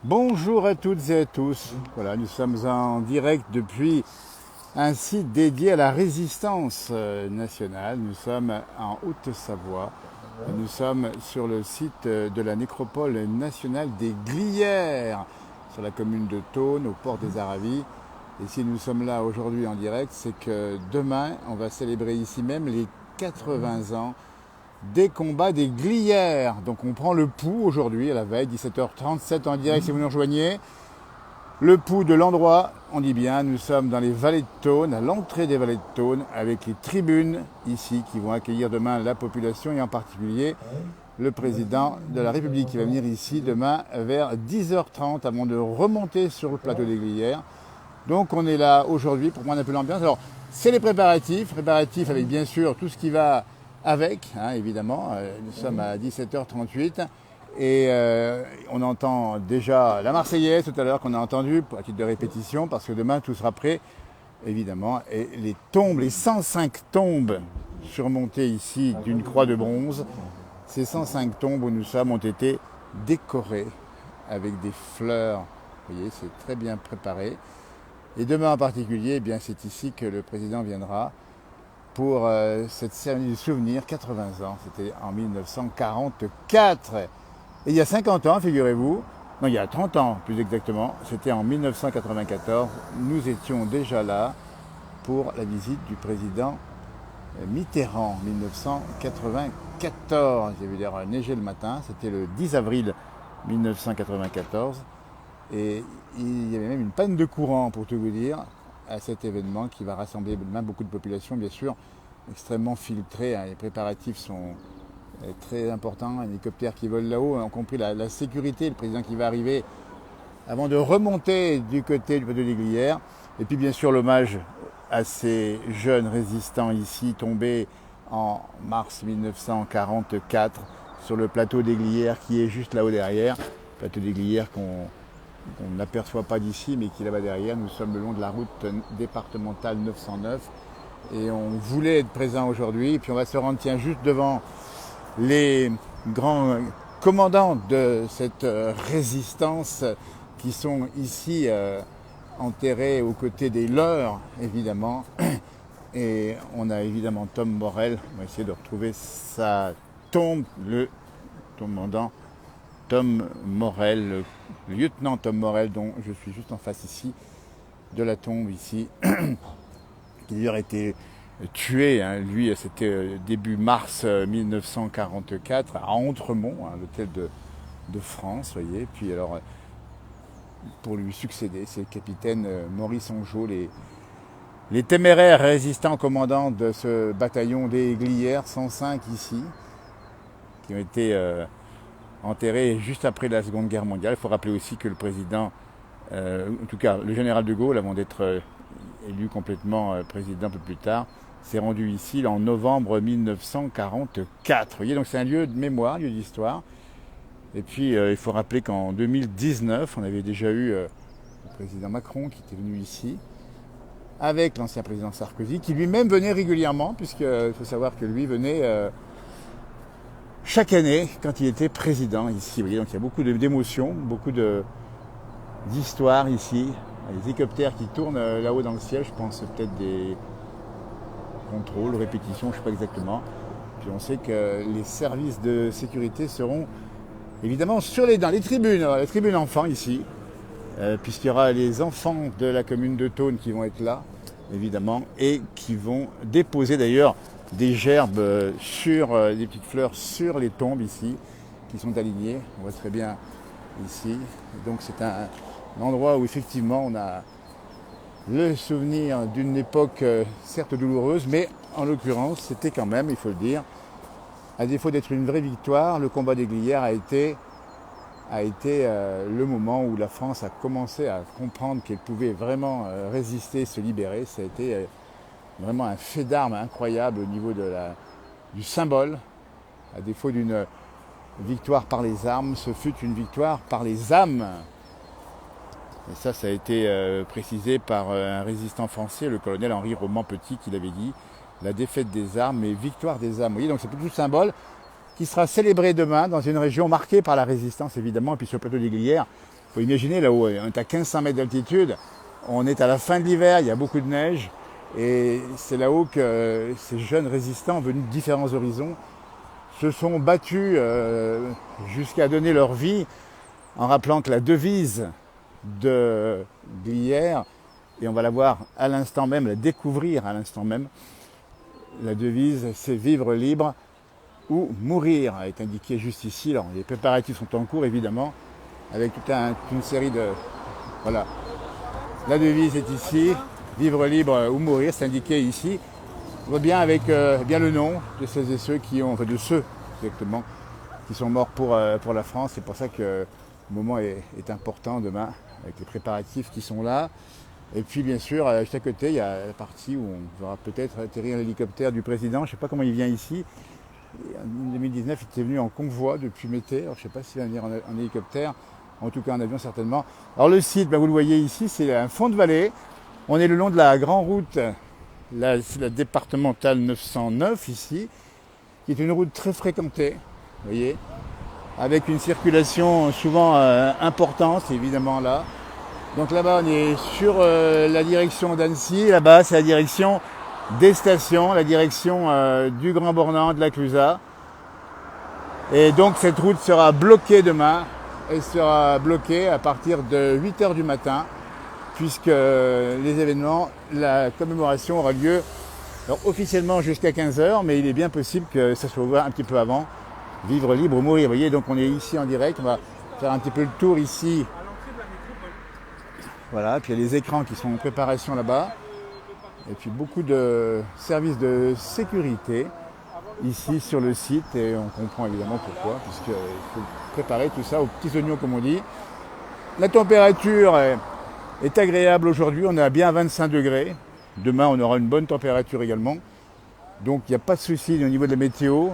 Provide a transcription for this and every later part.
Bonjour à toutes et à tous. Voilà, nous sommes en direct depuis un site dédié à la résistance nationale. Nous sommes en Haute-Savoie. Nous sommes sur le site de la nécropole nationale des Glières, sur la commune de Thônes, au port des Aravis. Et si nous sommes là aujourd'hui en direct, c'est que demain, on va célébrer ici même les 80 ans des combats des Glières. Donc on prend le pouls aujourd'hui à la veille, 17h37 en direct si vous nous rejoignez. Le pouls de l'endroit, on dit bien, nous sommes dans les vallées de Thônes, à l'entrée des vallées de Thônes, avec les tribunes ici qui vont accueillir demain la population et en particulier le président de la République qui va venir ici demain vers 10h30 avant de remonter sur le plateau des Glières. Donc on est là aujourd'hui pour prendre un peu l'ambiance. Alors c'est les préparatifs avec bien sûr tout ce qui va avec, hein, évidemment. Nous sommes à 17h38 et on entend déjà la Marseillaise tout à l'heure qu'on a entendue à titre de répétition parce que demain tout sera prêt, évidemment. Et les tombes, les 105 tombes surmontées ici d'une croix de bronze, ces 105 tombes où nous sommes ont été décorées avec des fleurs. Vous voyez, c'est très bien préparé. Et demain en particulier, eh bien, c'est ici que le président viendra pour cette cérémonie du souvenir, 80 ans. C'était en 1944. Et il y a 50 ans, figurez-vous, non, il y a 30 ans plus exactement, c'était en 1994, nous étions déjà là pour la visite du président Mitterrand, 1994. Il y avait d'ailleurs neigé le matin, c'était le 10 avril 1994. Et il y avait même une panne de courant, pour tout vous dire, à cet événement qui va rassembler même beaucoup de populations, bien sûr, extrêmement filtrées. Hein. Les préparatifs sont très importants. Les hélicoptères qui volent là-haut, y compris la sécurité, le président qui va arriver avant de remonter du côté du plateau des Glières. Et puis, bien sûr, l'hommage à ces jeunes résistants ici, tombés en mars 1944 sur le plateau des Glières qui est juste là-haut derrière. Plateau des Glières qu'on n'aperçoit pas d'ici, mais qui est là-bas derrière. Nous sommes le long de la route départementale 909 et on voulait être présent aujourd'hui. Et puis on va se rendre, tiens, juste devant les grands commandants de cette résistance qui sont ici enterrés aux côtés des leurs, évidemment. Et on a évidemment Tom Morel. On va essayer de retrouver sa tombe, le commandant Tom Morel, le lieutenant Tom Morel, dont je suis juste en face ici, de la tombe ici, qui lui aurait été tué. Hein. Lui, c'était début mars 1944 à Entremont, hein, l'hôtel de France, voyez. Puis alors, pour lui succéder, c'est le capitaine Maurice Ongeot, les téméraires résistants commandants de ce bataillon des Glières, 105 ici, qui ont été enterré juste après la Seconde Guerre mondiale. Il faut rappeler aussi que le président, en tout cas le général de Gaulle, avant d'être élu complètement président un peu plus tard, s'est rendu ici en novembre 1944. Vous voyez, donc c'est un lieu de mémoire, un lieu d'histoire. Et puis il faut rappeler qu'en 2019, on avait déjà eu le président Macron qui était venu ici, avec l'ancien président Sarkozy, qui lui-même venait régulièrement, puisqu'il faut savoir que lui venait chaque année, quand il était président ici. Vous voyez, donc il y a beaucoup d'émotions, beaucoup d'histoires ici. Les hélicoptères qui tournent là-haut dans le ciel, je pense peut-être des contrôles, répétitions, je ne sais pas exactement. Puis on sait que les services de sécurité seront évidemment dans les tribunes enfants ici, puisqu'il y aura les enfants de la commune de Thônes qui vont être là, évidemment, et qui vont déposer d'ailleurs des gerbes des petites fleurs sur les tombes ici, qui sont alignées. On voit très bien ici. Donc c'est un endroit où effectivement on a le souvenir d'une époque certes douloureuse, mais en l'occurrence c'était quand même, il faut le dire, à défaut d'être une vraie victoire, le combat des Glières a été le moment où la France a commencé à comprendre qu'elle pouvait vraiment résister, se libérer. Ça a été vraiment un fait d'armes incroyable au niveau du symbole. À défaut d'une victoire par les armes, ce fut une victoire par les âmes. Et ça a été précisé par un résistant français, le colonel Henri Roman-Petit, qui l'avait dit. La défaite des armes, mais victoire des âmes. Vous voyez, donc c'est tout le symbole. qui sera célébré demain dans une région marquée par la résistance évidemment. Et puis sur le plateau des Glières, il faut imaginer là-haut, on est à 1500 mètres d'altitude, on est à la fin de l'hiver, il y a beaucoup de neige. Et c'est là-haut que ces jeunes résistants venus de différents horizons se sont battus jusqu'à donner leur vie en rappelant que la devise de Glières, et on va la voir à l'instant même, la découvrir à l'instant même, la devise c'est vivre libre ou mourir, est indiqué juste ici. Alors, les préparatifs sont en cours évidemment, avec toute une série de... Voilà, la devise est ici, vivre libre ou mourir, c'est indiqué ici. On voit bien avec bien le nom de celles et ceux qui ont, enfin de ceux exactement, qui sont morts pour la France. C'est pour ça que le moment est important demain, avec les préparatifs qui sont là. Et puis bien sûr, juste à côté, il y a la partie où on verra peut-être atterrir l'hélicoptère du président. Je ne sais pas comment il vient ici. En 2019, il était venu en convoi depuis Mété. Alors, je ne sais pas s'il va venir en hélicoptère, en tout cas en avion certainement. Alors le site, vous le voyez ici, c'est un fond de vallée. On est le long de la grande route, c'est la départementale 909 ici, qui est une route très fréquentée, vous voyez, avec une circulation souvent importante, évidemment là. Donc là-bas, on est sur la direction d'Annecy, là-bas c'est la direction des stations, la direction du Grand Bornand, de la Clusaz. Et donc cette route sera bloquée demain, elle sera bloquée à partir de 8h du matin, puisque les événements, la commémoration aura lieu alors, officiellement jusqu'à 15h, mais il est bien possible que ça soit ouvert un petit peu avant. Vivre libre ou mourir, vous voyez, donc on est ici en direct, on va faire un petit peu le tour ici. Voilà, puis il y a les écrans qui sont en préparation là-bas, et puis beaucoup de services de sécurité ici sur le site, et on comprend évidemment pourquoi, puisqu'il faut préparer tout ça aux petits oignons comme on dit. La température est agréable aujourd'hui, on est à bien 25 degrés. Demain, on aura une bonne température également. Donc, il n'y a pas de souci au niveau de la météo.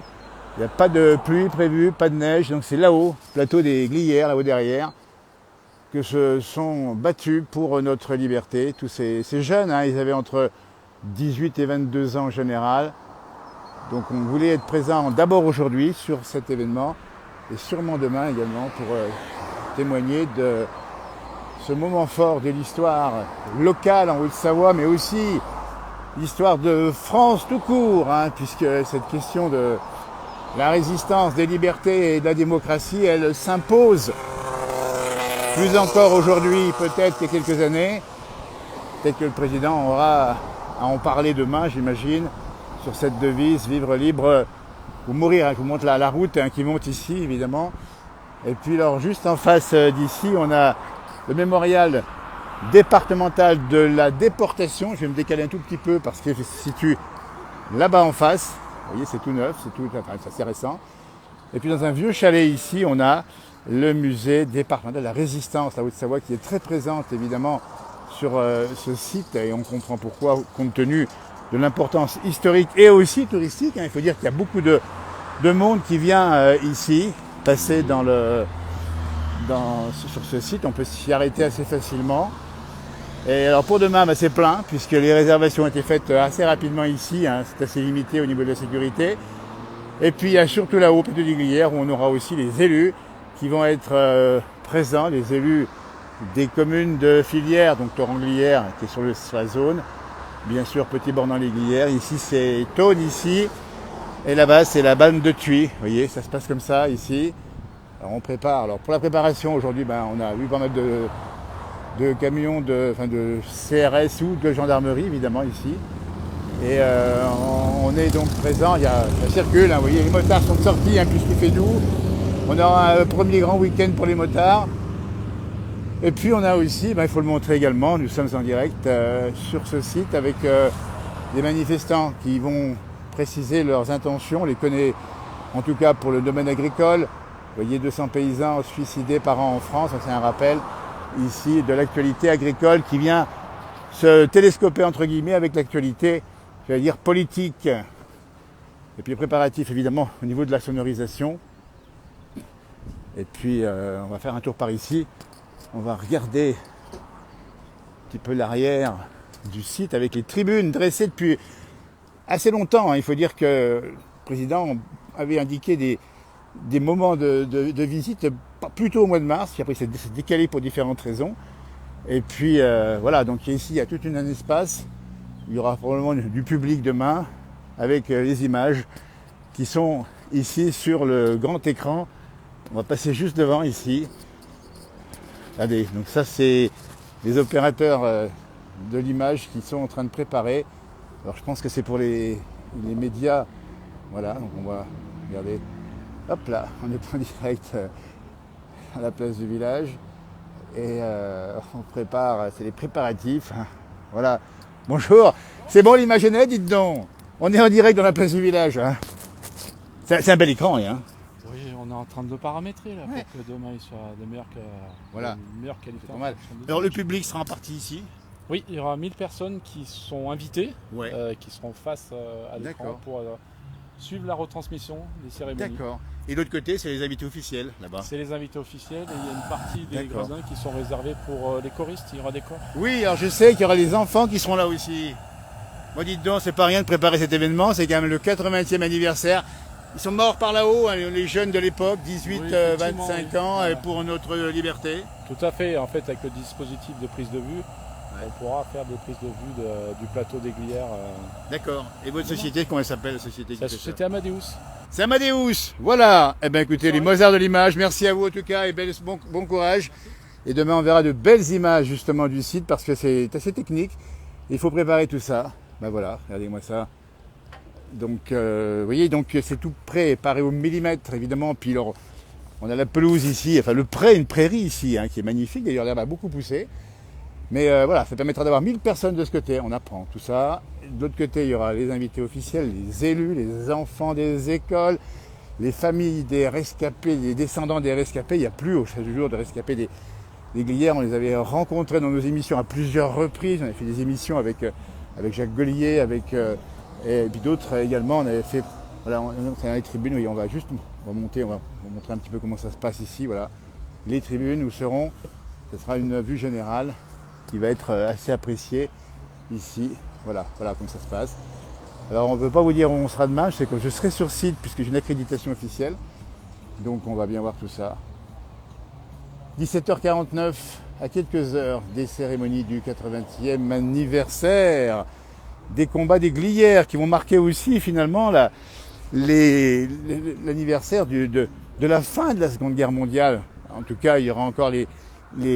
Il n'y a pas de pluie prévue, pas de neige. Donc, c'est là-haut, plateau des Glières, là-haut derrière, que se sont battus pour notre liberté. Tous ces jeunes, hein, ils avaient entre 18 et 22 ans en général. Donc, on voulait être présent d'abord aujourd'hui sur cet événement et sûrement demain également pour témoigner de ce moment fort de l'histoire locale en Haute-Savoie, mais aussi l'histoire de France tout court, hein, puisque cette question de la résistance des libertés et de la démocratie, elle s'impose plus encore aujourd'hui, peut-être qu'il y a quelques années. Peut-être que le président aura à en parler demain, j'imagine, sur cette devise, vivre libre ou mourir, hein, je vous montre la route hein, qui monte ici, évidemment. Et puis alors, juste en face d'ici, on a le mémorial départemental de la déportation. Je vais me décaler un tout petit peu parce qu'il se situe là-bas en face. Vous voyez, c'est tout neuf, c'est assez récent. Et puis dans un vieux chalet ici, on a le musée départemental de la résistance, la Haute-Savoie, qui est très présente évidemment sur ce site. Et on comprend pourquoi, compte tenu de l'importance historique et aussi touristique. Hein. Il faut dire qu'il y a beaucoup de monde qui vient ici, passer sur ce site, on peut s'y arrêter assez facilement. Et alors pour demain, c'est plein, puisque les réservations ont été faites assez rapidement ici, hein, c'est assez limité au niveau de la sécurité. Et puis il y a surtout là-haut, près de Glières, où on aura aussi les élus qui vont être présents, les élus des communes de filière, donc Torrent-Glières, qui est sur la zone, bien sûr Petit Bornand-les-Glières, ici c'est Thônes, ici, et là-bas c'est la bande de Thuy, vous voyez, ça se passe comme ça ici. Alors on prépare. Alors pour la préparation aujourd'hui, on a eu pas mal de camions de CRS ou de gendarmerie évidemment ici. Et on est donc présent, ça circule, hein, vous voyez, les motards sont sortis hein, puisqu'il fait doux. On aura un premier grand week-end pour les motards. Et puis on a aussi, il faut le montrer également, nous sommes en direct sur ce site avec des manifestants qui vont préciser leurs intentions. On les connaît en tout cas pour le domaine agricole. Vous voyez 200 paysans suicidés par an en France, c'est un rappel ici de l'actualité agricole qui vient se télescoper entre guillemets avec l'actualité, j'allais dire politique. Et puis préparatif évidemment au niveau de la sonorisation. Et puis on va faire un tour par ici, on va regarder un petit peu l'arrière du site avec les tribunes dressées depuis assez longtemps. Il faut dire que le président avait indiqué des moments de visite plutôt au mois de mars, puis après c'est décalé pour différentes raisons. Et puis voilà, donc ici il y a tout un espace, il y aura probablement du public demain avec les images qui sont ici sur le grand écran. On va passer juste devant ici. Regardez, donc ça c'est les opérateurs de l'image qui sont en train de préparer. Alors je pense que c'est pour les médias. Voilà, donc on va regarder. Hop là, on est en direct à la place du village. Et on prépare, c'est les préparatifs. Voilà. Bonjour. C'est bon l'image est nette, dites donc. On est en direct dans la place du village. Hein. C'est un bel écran, hein. Oui, on est en train de le paramétrer là, Ouais. pour que demain il soit de Voilà. meilleure qualité. Pas mal. Alors le public sera en partie ici. Oui, il y aura 1000 personnes qui sont invitées, Ouais. qui seront face à l'écran D'accord. pour suivre la retransmission des cérémonies. D'accord. Et de l'autre côté, c'est les invités officiels là-bas. C'est les invités officiels et il y a une partie des D'accord. gradins qui sont réservés pour les choristes. Il y aura des chors. Oui, alors je sais qu'il y aura les enfants qui seront là aussi. Moi, dites donc, c'est pas rien de préparer cet événement, c'est quand même le 80e anniversaire. Ils sont morts par là-haut, hein, les jeunes de l'époque, 18, Oui, 25 oui. ans, Voilà. pour notre liberté. Tout à fait. En fait, avec le dispositif de prise de vue, on pourra faire des prises de vue du plateau d'Aiguillère. D'accord. Et votre société, comment elle s'appelle, la société qui C'est la fait ça société Amadeus. C'est Amadeus. Voilà. Eh bien, écoutez, les Mozart de l'image, merci à vous en tout cas et bon courage. Et demain, on verra de belles images justement du site parce que c'est assez technique. Il faut préparer tout ça. Ben voilà, regardez-moi ça. Donc, vous voyez, donc c'est tout prêt, paré au millimètre évidemment. Puis alors, on a la pelouse ici, enfin le pré, une prairie ici, hein, qui est magnifique. D'ailleurs, l'herbe a beaucoup poussé. Mais voilà, ça permettra d'avoir 1000 personnes de ce côté. On apprend tout ça. De l'autre côté, il y aura les invités officiels, les élus, les enfants des écoles, les familles des rescapés, les descendants des rescapés. Il n'y a plus au jour du jour de rescapés des Glières. On les avait rencontrés dans nos émissions à plusieurs reprises. On avait fait des émissions avec Jacques Gollier, et puis d'autres également. On avait fait, voilà, on est dans les tribunes. Oui, on va monter, on va montrer un petit peu comment ça se passe ici. Voilà, les tribunes où seront. Ce sera une vue générale qui va être assez appréciée ici. Voilà comment ça se passe. Alors on ne peut pas vous dire où on sera demain, je sais que je serai sur site puisque j'ai une accréditation officielle. Donc on va bien voir tout ça. 17h49, à quelques heures des cérémonies du 80e anniversaire des combats des Glières qui vont marquer aussi finalement l'anniversaire de la fin de la Seconde Guerre mondiale. En tout cas, il y aura encore les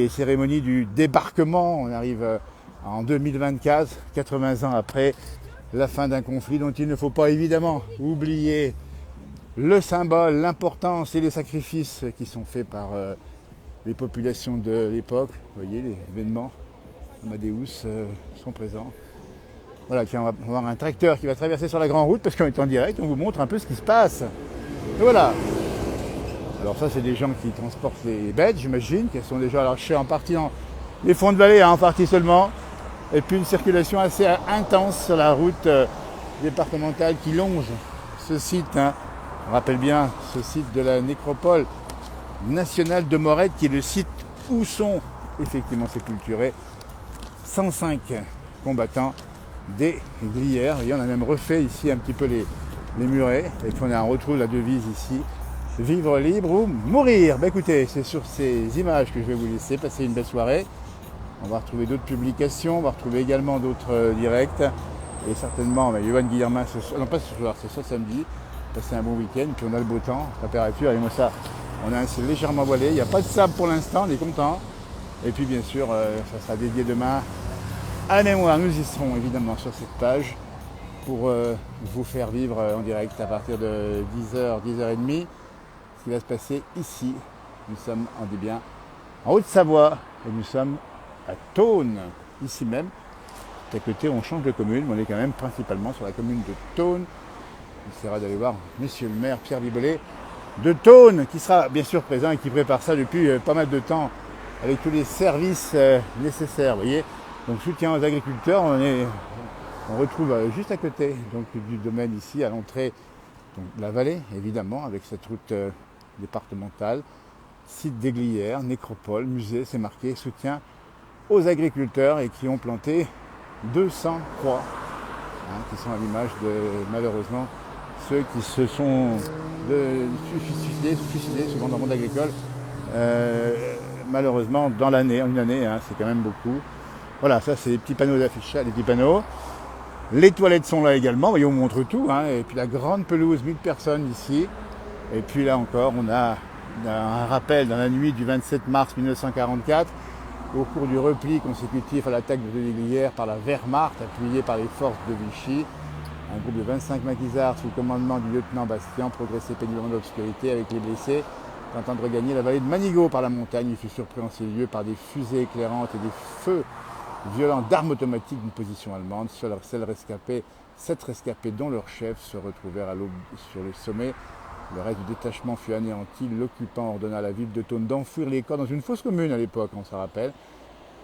cérémonies du débarquement. On arrive en 2024, 80 ans après la fin d'un conflit dont il ne faut pas évidemment oublier le symbole, l'importance et les sacrifices qui sont faits par les populations de l'époque. Vous voyez, les événements Amadeus sont présents. Voilà, tiens, on va voir un tracteur qui va traverser sur la grande route parce qu'on est en direct, on vous montre un peu ce qui se passe. Et voilà. Alors ça, c'est des gens qui transportent les bêtes, j'imagine, qui sont déjà lâchées en partie dans les fonds de vallée, hein, en partie seulement. Et puis une circulation assez intense sur la route départementale qui longe ce site. Hein. On rappelle bien ce site de la nécropole nationale de Morette, qui est le site où sont effectivement sépulturés 105 combattants des Glières. Et on a même refait ici un petit peu les murets. Et puis on retrouve la devise ici. Vivre libre ou mourir. Ben écoutez, c'est sur ces images que je vais vous laisser. Passer une belle soirée. On va retrouver d'autres publications, on va retrouver également d'autres directs. Et certainement, Yoann Guillermin, non pas ce soir, c'est ce samedi. Passer un bon week-end, puis on a le beau temps, température, regardez-moi ça. On a un ciel légèrement voilé, il n'y a pas de sable pour l'instant, on est content. Et puis bien sûr, ça sera dédié demain à la mémoire. Nous y serons évidemment sur cette page pour vous faire vivre en direct à partir de 10h, 10h30. Ce qui va se passer ici. Nous sommes, on dit bien, en Haute-Savoie et nous sommes à Thônes, ici même. À côté, on change de commune, mais on est quand même principalement sur la commune de Thônes. On essaiera d'aller voir monsieur le maire Pierre Libolet de Thônes, qui sera bien sûr présent et qui prépare ça depuis pas mal de temps avec tous les services nécessaires. Vous voyez, donc soutien aux agriculteurs, on retrouve juste à côté donc, du domaine ici, à l'entrée de la vallée, évidemment, avec cette route départementale, site des Glières, nécropole, musée, c'est marqué soutien aux agriculteurs et qui ont planté 200 croix, hein, qui sont à l'image de, malheureusement, ceux qui se sont suicidés souvent dans le monde agricole, malheureusement dans l'année, en une année, hein, c'est quand même beaucoup. Voilà, ça c'est les petits panneaux d'affichage, les petits panneaux. Les toilettes sont là également, voyez, on montre tout, hein, et puis la grande pelouse, 1000 personnes ici. Et puis là encore, on a un rappel dans la nuit du 27 mars 1944, au cours du repli consécutif à l'attaque de Glières par la Wehrmacht, appuyée par les forces de Vichy. Un groupe de 25 maquisards sous le commandement du lieutenant Bastien progressait péniblement d'obscurité avec les blessés, tentant de regagner la vallée de Manigot par la montagne. Il fut surpris en ces lieux par des fusées éclairantes et des feux violents d'armes automatiques d'une position allemande. Seuls 7 rescapés dont leur chef se retrouvèrent à l'aube sur le sommet. Le reste du détachement fut anéanti. L'occupant ordonna à la ville de Thône d'enfouir les corps dans une fosse commune à l'époque, on se rappelle.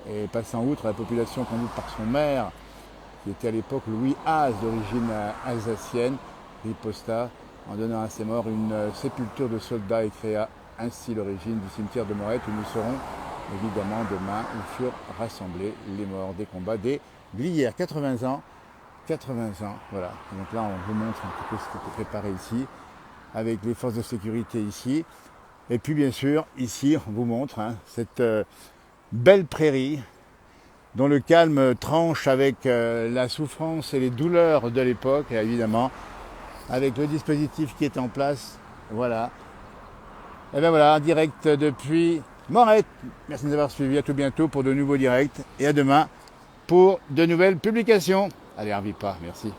Et passant outre, la population conduite par son maire, qui était à l'époque Louis Haas, d'origine alsacienne, riposta en donnant à ses morts une sépulture de soldats et créa ainsi l'origine du cimetière de Morette où nous serons évidemment demain où furent rassemblés les morts des combats des Glières. 80 ans, voilà. Donc là on vous montre un petit peu ce qui était préparé ici, avec les forces de sécurité ici. Et puis bien sûr, ici on vous montre cette belle prairie dont le calme tranche avec la souffrance et les douleurs de l'époque, et évidemment, avec le dispositif qui est en place. Voilà. Et bien voilà, direct depuis Morette. Merci de nous avoir suivis. À tout bientôt pour de nouveaux directs. Et à demain pour de nouvelles publications. Allez, Arvipa, merci.